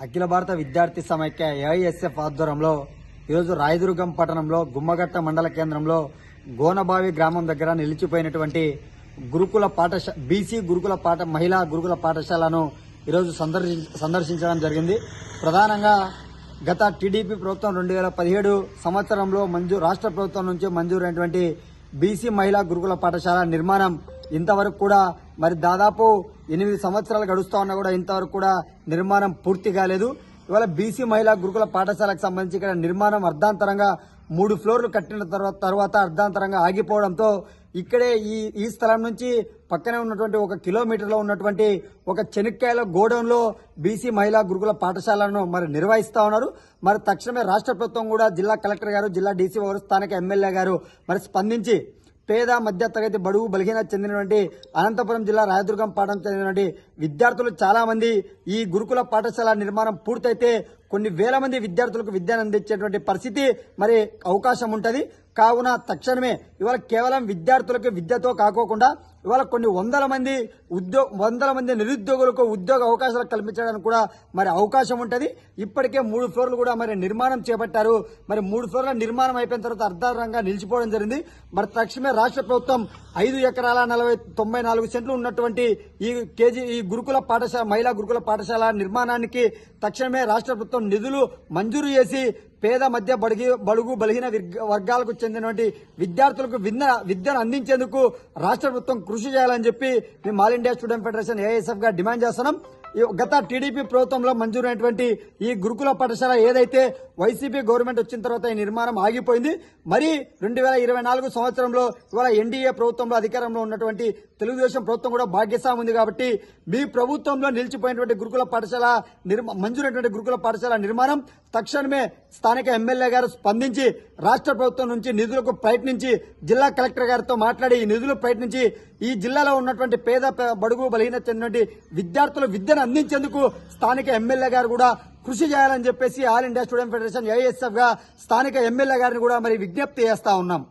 అఖిల భారత విద్యార్థి సమైక్య ఏఐఎస్ఎఫ్ ఆధ్వర్యంలో ఈరోజు రాయదుర్గం పట్టణంలో గుమ్మగట్ట మండల కేంద్రంలో గోనబావి గ్రామం దగ్గర నిలిచిపోయినటువంటి గురుకుల బీసీ గురుకుల మహిళా గురుకుల పాఠశాలను ఈరోజు సందర్శించడం జరిగింది. ప్రధానంగా గత టీడీపీ ప్రభుత్వం 2017 సంవత్సరంలో రాష్ట్ర ప్రభుత్వం నుంచి మంజూరైనటువంటి బీసీ మహిళా గురుకుల పాఠశాల నిర్మాణం ఇంతవరకు కూడా మరి దాదాపు 8 సంవత్సరాలు గడుస్తా ఉన్నా కూడా ఇంతవరకు కూడా నిర్మాణం పూర్తి కాలేదు. ఇవాళ బీసీ మహిళా గురుకుల పాఠశాలకు సంబంధించి ఇక్కడ నిర్మాణం అర్ధాంతరంగా 3 ఫ్లోర్లు కట్టిన తర్వాత అర్ధాంతరంగా ఆగిపోవడంతో ఇక్కడే ఈ స్థలం నుంచి పక్కనే ఉన్నటువంటి 1 కిలోమీటర్లో ఉన్నటువంటి ఒక చెనిక్కాయల గోడౌన్ లో బీసీ మహిళా గురుకుల పాఠశాలను మరి నిర్వహిస్తా ఉన్నారు. మరి తక్షణమే రాష్ట్ర ప్రభుత్వం కూడా జిల్లా కలెక్టర్ గారు, జిల్లా డీసీ గారు, స్థానిక ఎమ్మెల్యే గారు మరి స్పందించి పేద మధ్య తరగతి బడుగు బలహీన చెందినటువంటి అనంతపురం జిల్లా రాయదుర్గం పాఠం చెందినటువంటి విద్యార్థులు చాలా మంది ఈ గురుకుల పాఠశాల నిర్మాణం పూర్తయితే కొన్ని వేల మంది విద్యార్థులకు విద్యను అందించేటువంటి పరిస్థితి మరి అవకాశం ఉంటది. కావున తక్షణమే ఇవాళ కేవలం విద్యార్థులకు విద్యతో కాకోకుండా ఇవాళ కొన్ని వందల మంది నిరుద్యోగులకు ఉద్యోగ అవకాశాలు కల్పించడానికి కూడా మరి అవకాశం ఉంటది. ఇప్పటికే 3 ఫ్లోర్లు కూడా మరి నిర్మాణం చేపట్టారు. మరి 3 ఫ్లోర్ల నిర్మాణం అయిపోయిన తర్వాత అర్ధాంతరంగా నిలిచిపోవడం జరిగింది. మరి తక్షణమే రాష్ట్ర ప్రభుత్వం 5 ఎకరాల 94 సెంట్లు ఉన్నటువంటి ఈ గురుకుల పాఠశాల మహిళా గురుకుల పాఠశాల నిర్మాణానికి తక్షణమే రాష్ట్ర ప్రభుత్వం నిధులు మంజూరు చేసి పేద మధ్య బడుగు బలహీన వర్గాలకు చెందినటువంటి విద్యార్థులకు విద్యను అందించేందుకు రాష్ట్ర ప్రభుత్వం కృషి చేయాలని చెప్పి మేము all India student federation AISF గా డిమాండ్ చేస్తున్నాం. గత టీడీపీ ప్రభుత్వంలో మంజూరైనటువంటి ఈ గురుకుల పాఠశాల ఏదైతే వైసీపీ గవర్నమెంట్ వచ్చిన తర్వాత ఈ నిర్మాణం ఆగిపోయింది. మరి 2024 సంవత్సరంలో ఇవాళ ఎన్డీఏ ప్రభుత్వంలో అధికారంలో ఉన్నటువంటి తెలుగుదేశం ప్రభుత్వం కూడా భాగ్యస్వామి ఉంది కాబట్టి మీ ప్రభుత్వంలో నిలిచిపోయినటువంటి గురుకుల పాఠశాల మంజూరైనటువంటి గురుకుల పాఠశాల నిర్మాణం తక్షణమే స్థానిక ఎమ్మెల్యే గారు స్పందించి రాష్ట్ర ప్రభుత్వం నుంచి నిధులకు ప్రయత్నించి జిల్లా కలెక్టర్ గారితో మాట్లాడి ఈ నిధులు ప్రయత్నించి ఈ జిల్లాలో ఉన్నటువంటి పేద బడుగు బలహీన చెందినటువంటి విద్యార్థుల విద్యను అందించేందుకు స్థానిక ఎమ్మెల్యే గారు కూడా కృషి చేయాలని చెప్పేసి all India student federation AISF గా స్థానిక ఎమ్మెల్యే గారిని కూడా మరి విజ్ఞప్తి చేస్తా ఉన్నాం.